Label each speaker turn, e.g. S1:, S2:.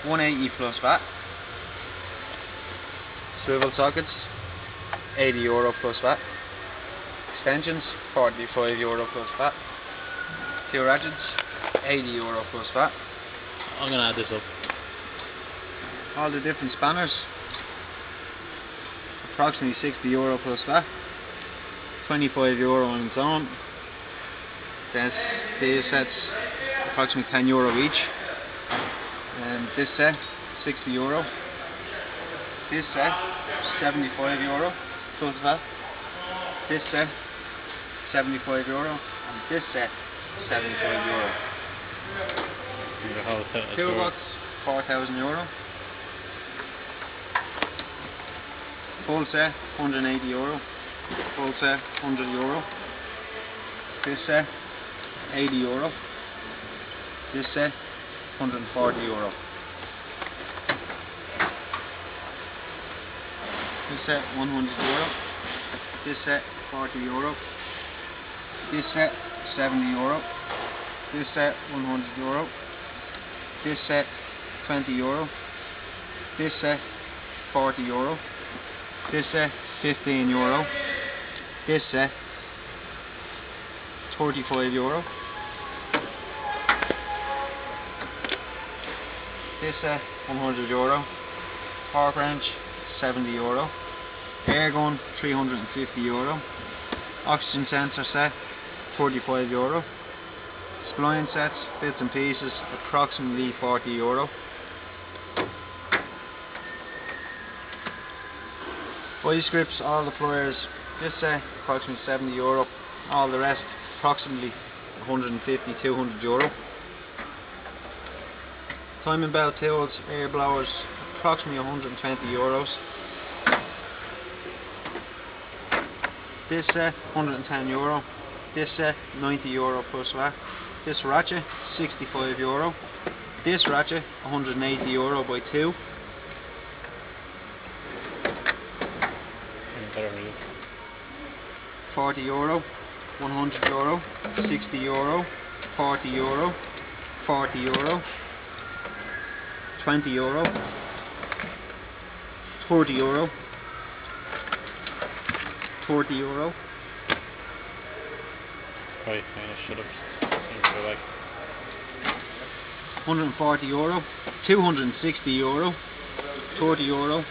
S1: 180 plus VAT. Swivel sockets, €80 plus VAT. Extensions, €45 plus VAT. Two ratchets, €80 plus VAT.
S2: I'm going to add this up.
S1: All the different spanners, approximately €60 plus VAT. €25 on its own. Then these sets, approximately €10 each. And this set, €60. This set, €75 plus VAT. This set, €75. And this set, €75. Toolbox, €4,000. Full set, €180. Full set, €100. This set, €80. This set, €140. This set, €100. This set, €40. This set, €70. This set, €100. This set, €20. This set, €40. This set, €15. This set, €35. This set, €100. Torque wrench, €70. Air gun, €350. Oxygen sensor set, €45. Spline sets, bits and pieces, approximately €40. Vice grips, all the pliers, this set, approximately €70. All the rest, approximately €150, €200. Timing belt tools, air blowers, approximately €120. This set, €110. This set, €90 plus VAT. This ratchet, €65. This ratchet, €180 by 2. €40, €100, €60, €40, €40, €20, €30, €30.
S2: Right, I should have like
S1: €140, €260, €30,